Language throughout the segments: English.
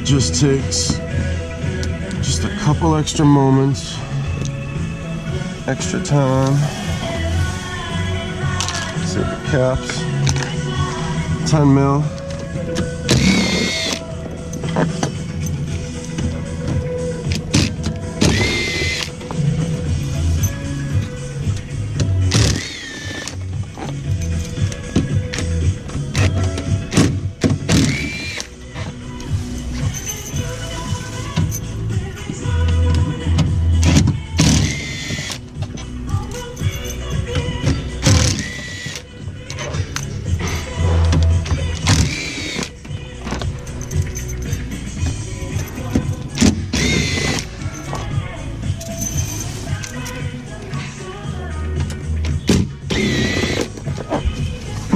just takes just a couple extra moments, extra time. See the caps, 10 mil.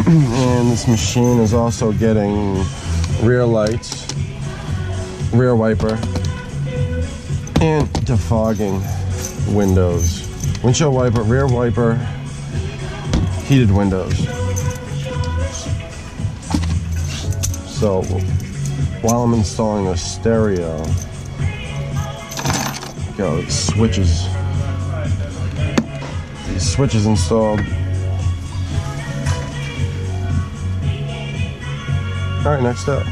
And this machine is also getting rear lights, rear wiper, and defogging windows. Windshield wiper, rear wiper, heated windows. So while I'm installing the stereo, got these switches installed. All right, next up.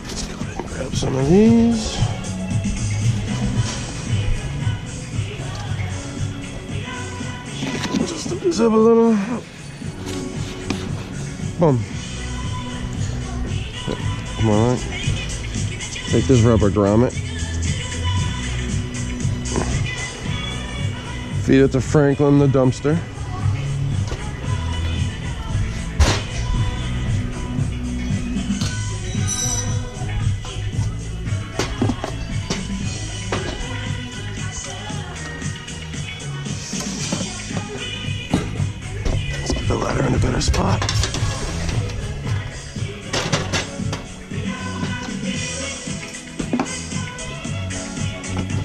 Let's go ahead and grab some of these. Just to this up a little. Boom. Come on. Take this rubber grommet. Feed it to Franklin, the dumpster. Let's get the ladder in a better spot.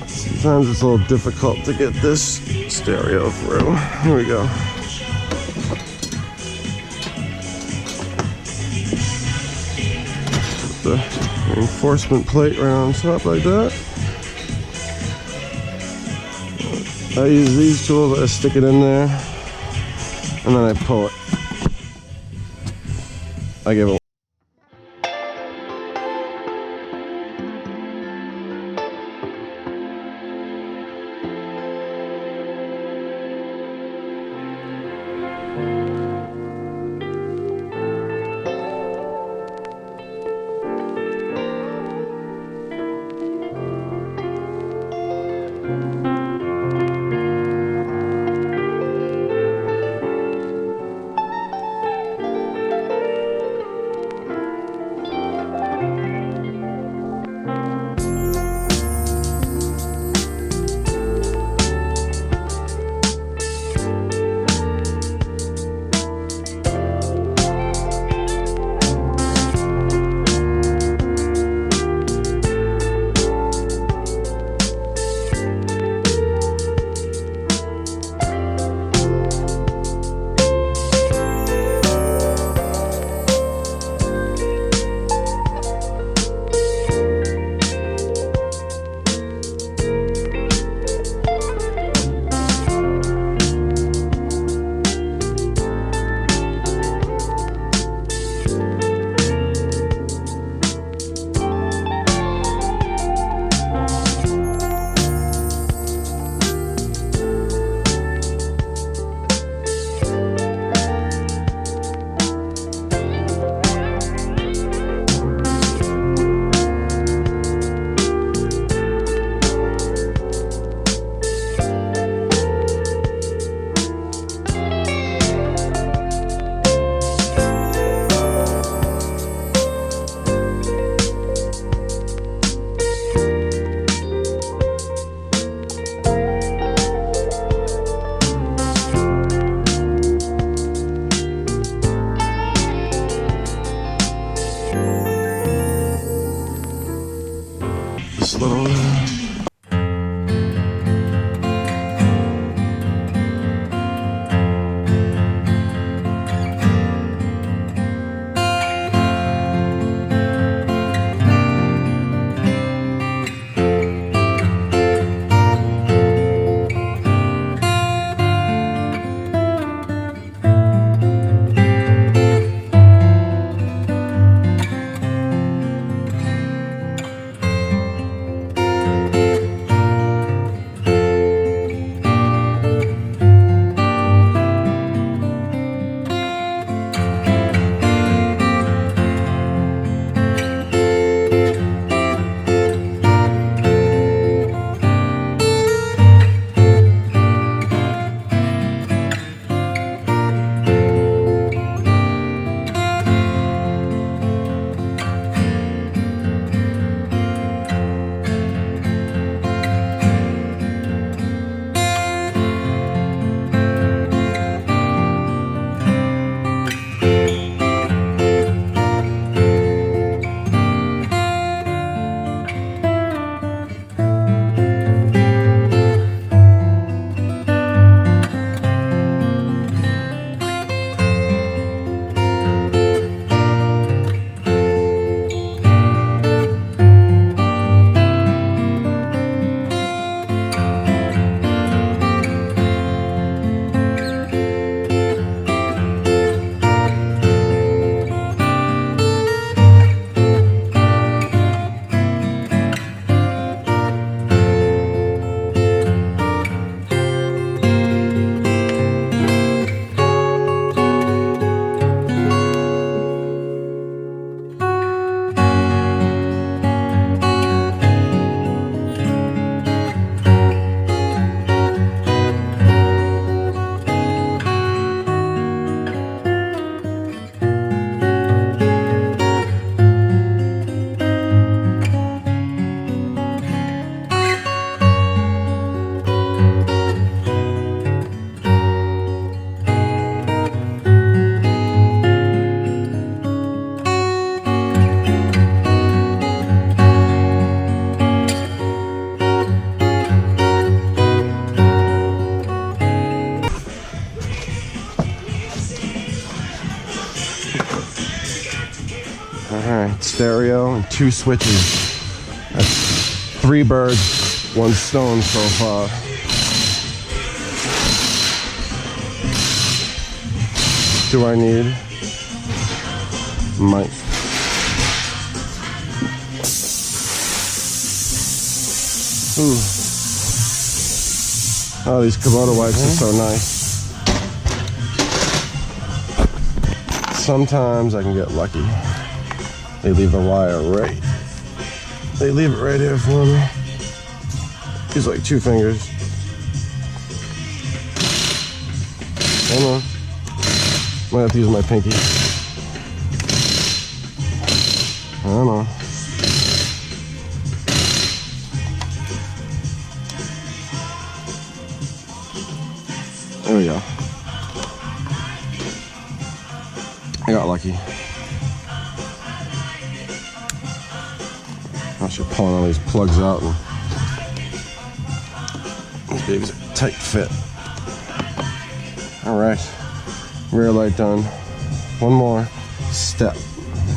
Sometimes it's a little difficult to get this stereo through. Here we go. Put the reinforcement plate right on top like that. I use these tools, I stick it in there, and then I pull it. I give it stereo and 2 switches. That's 3 birds, 1 stone so far. Do I need? Might. Ooh. Oh, these Kubota wipes are so nice. Sometimes I can get lucky. They leave the wire right. They leave it right here for me. Use like 2 fingers. Hold on. Might have to use my pinky. I don't know. There we go. I got lucky. I should pull all these plugs out, and these babies are tight fit. Alright, rear light done. One more step.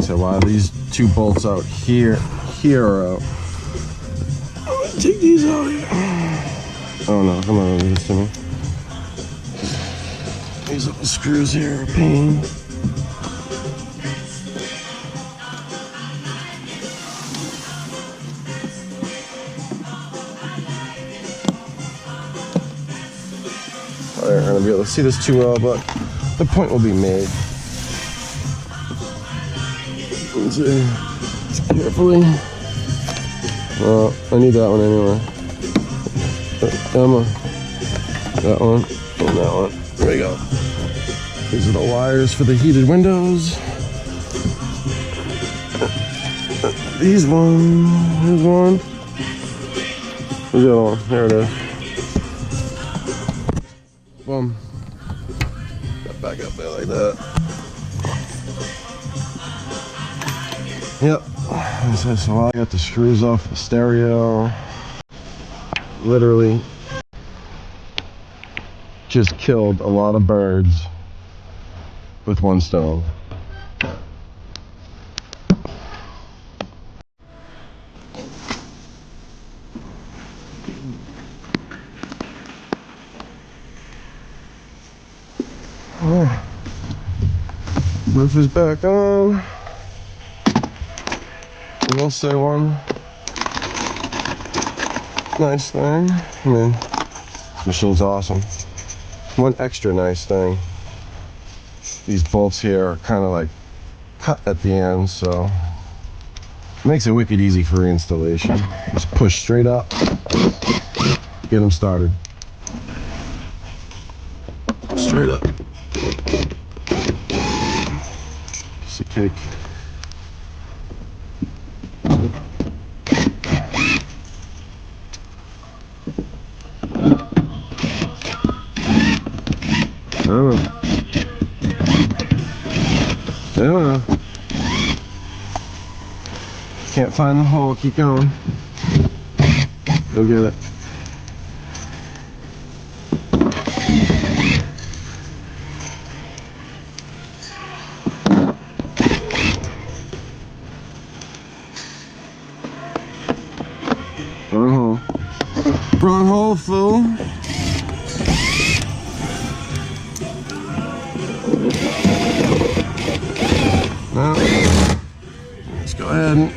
So while these 2 bolts out here are out. I'm gonna take these out here. Oh no, come on, leave this to me. These little screws here are a pain. Alright, I'm gonna be able to see this too well, but the point will be made. Let's see. Carefully. Well, I need that one anyway. Emma. That one. And that one. There we go. These are the wires for the heated windows. These one. Here's one. Where's the other one? There it is. Boom. Got back up there like that. Yep. So I got the screws off the stereo. Literally just killed a lot of birds with 1 stone. Oh. Roof is back on. I will say one nice thing. I mean, this machine's awesome. One extra nice thing. These bolts here are kind of like cut at the end, so it makes it wicked easy for reinstallation. Just push straight up, get them started. Straight up. Piece of cake. I don't know. I don't know. Can't find the hole, keep going. Go get it. Wrong hole. Wrong hole, fool. No. Let's go ahead and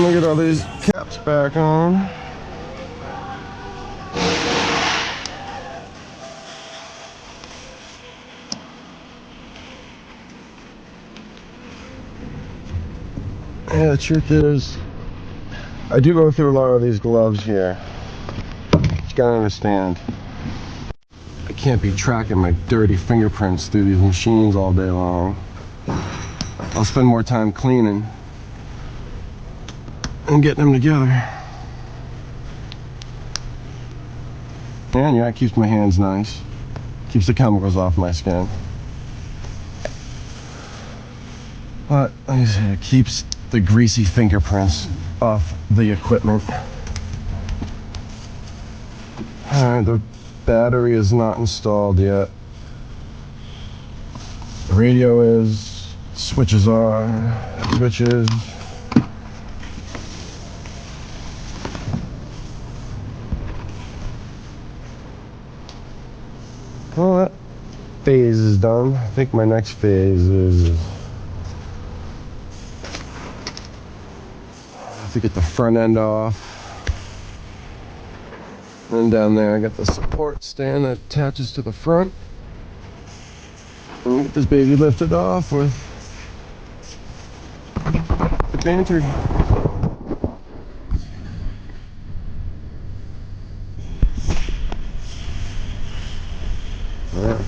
look at all these caps back on. Yeah, the truth is, I do go through a lot of these gloves here. You gotta understand, I can't be tracking my dirty fingerprints through these machines all day long. I'll spend more time cleaning and getting them together. And yeah, it keeps my hands nice. Keeps the chemicals off my skin. But like I said, it keeps the greasy fingerprints off the equipment. Alright, the battery is not installed yet. The radio is, switches are, switches. Well, that phase is done. I think my next phase is I have to get the front end off. And down there I got the support stand that attaches to the front. And get this baby lifted off with the pantry. Alright.